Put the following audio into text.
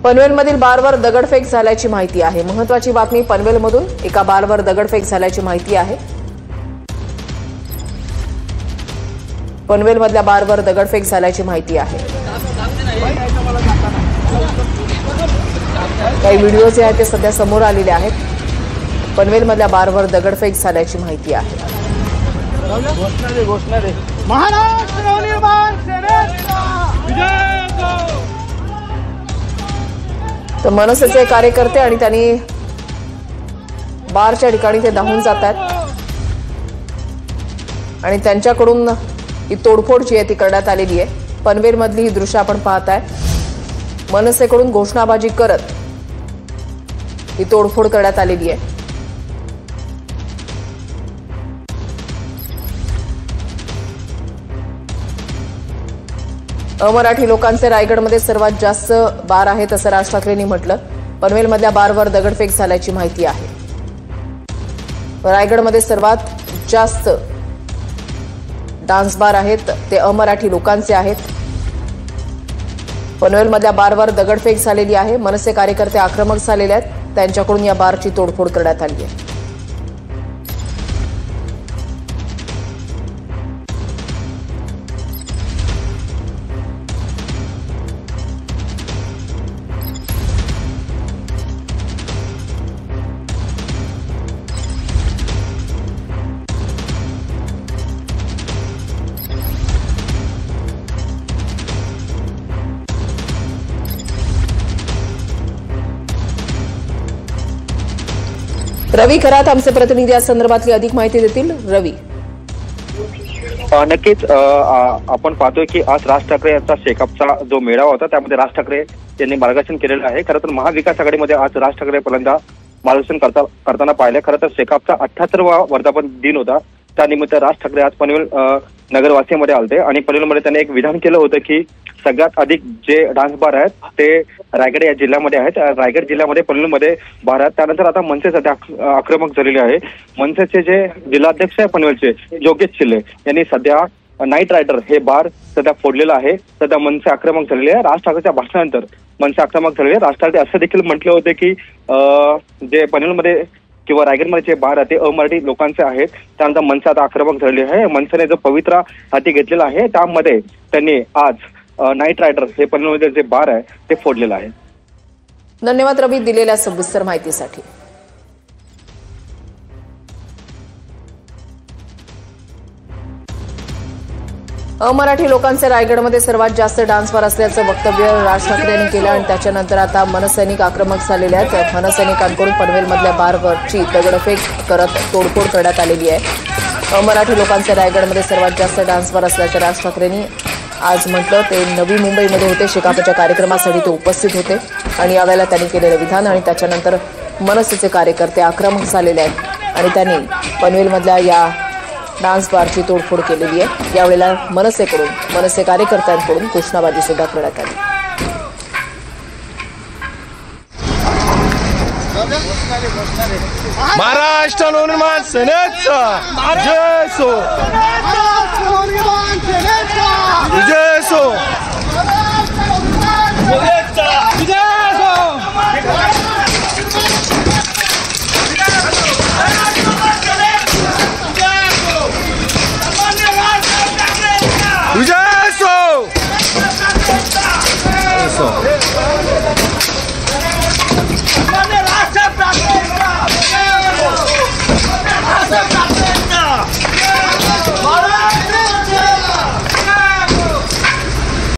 पनवेलमधील बारवर दगडफेक झाल्याची माहिती आहे। महत्त्वाची बातमी पनवेलमधून एका बारवर दगडफेक झाल्याची माहिती आहे। पनवेलमधल्या बारवर दगडफेक झाल्याची माहिती आहे। काही व्हिडिओ जे आहेत ते सध्या समोर आलेले आहेत। पनवेलमधल्या बारवर दगडफेक झाल्याची माहिती आहे। महाराष्ट्र नवनिर्माण सेनेचा विजय असो। तर मनसेचे कार्यकर्ते आणि त्यांनी बारच्या ठिकाणी ते धावून जात आहेत आणि त्यांच्याकडून ही तोडफोड जी आहे ती करण्यात आलेली आहे। पनवेलमधली ही दृश्य आपण पाहताय। मनसेकडून घोषणाबाजी करत ही तोडफोड करण्यात आलेली आहे। अमराठी लोकांचे रायगडमध्ये सर्वात जास्त बार आहेत असं राज ठाकरेंनी म्हटलं। पनवेलमधल्या बारवर दगडफेक झाल्याची माहिती आहे। रायगडमध्ये सर्वात जास्त डान्स बार आहेत ते अमराठी लोकांचे आहेत। पनवेलमधल्या बारवर दगडफेक झालेली आहे। मनसे कार्यकर्ते आक्रमक झालेले आहेत। त्यांच्याकडून या बारची तोडफोड करण्यात आली आहे। रवी खरात आमचे प्रतिनिधी या संदर्भातली अधिक माहिती देतील। रवी, नक्कीच आपण पाहतोय की आज राज ठाकरे यांचा शेकापचा जो मेळावा होता त्यामध्ये राज ठाकरे यांनी मार्गदर्शन केलेलं आहे। खरं तर महाविकास आघाडीमध्ये आज राज ठाकरे पहिल्यांदा मार्गदर्शन करताना पाहिलं। खरं तर शेकापचा 78वा वर्धापन दिन होता। त्यानिमित्त राज ठाकरे आज पनवेल नगरवासीमध्ये आलते आणि पनवेलमध्ये त्यांनी एक विधान केलं होतं की सगळ्यात अधिक जे डान्स बार आहेत ते रायगड या जिल्ह्यामध्ये आहेत। रायगड जिल्ह्यामध्ये पनवेलमध्ये बार आहेत। त्यानंतर आता मनसे सध्या आक्रमक झालेले आहे। मनसेचे जे जिल्हाध्यक्ष आहे पनवेलचे योगेश चिल्ले यांनी सध्या नाईट रायडर हे बार सध्या फोडलेलं आहे। सध्या मनसे आक्रमक झालेले आहे। राज ठाकरेच्या भाषणानंतर मनसे आक्रमक झालेले आहे। राज ठाकरे असं देखील म्हटले होते की जे पनवेलमध्ये किंवा रायगडमध्ये जे बार आहे ते अमराठी लोकांचे आहेत। त्यानंतर मनसे आता आक्रमक झालेली आहे। मनसेने जो पवित्रा हाती घेतलेला आहे त्यामध्ये त्यांनी आज नाईट रायडर हे पनवेलमध्ये जे बार आहे ते फोडलेलं आहे। धन्यवाद रवी दिलेल्या सविस्तर माहितीसाठी। अमराठी लोकांचे रायगडमध्ये सर्वात जास्त डान्स बार असल्याचं वक्तव्य राज ठाकरे यांनी केलं आणि त्याच्यानंतर आता मनसैनिक आक्रमक झालेले आहेत। मनसैनिकांकडून पनवेलमधल्या बारवरची दगडफेक करत तोडफोड करण्यात आलेली आहे। अमराठी लोकांचे रायगडमध्ये सर्वात जास्त डान्स बार असल्याचं राज ठाकरेंनी आज म्हटलं। ते नवी मुंबईमध्ये होते। शेकापच्या कार्यक्रमासाठी ते उपस्थित होते आणि यावेळेला त्यांनी केलेलं विधान आणि त्याच्यानंतर मनसेचे कार्यकर्ते आक्रमक झालेले आहेत आणि त्यांनी पनवेलमधल्या या डान्स बारची तोडफोड केलेली आहे। यावेळेला मनसे कार्यकर्त्यांकडून घोषणाबाजी सुद्धा करण्यात आली। महाराष्ट्र नवनिर्माण सेनेचा विजय असो। विजय असो।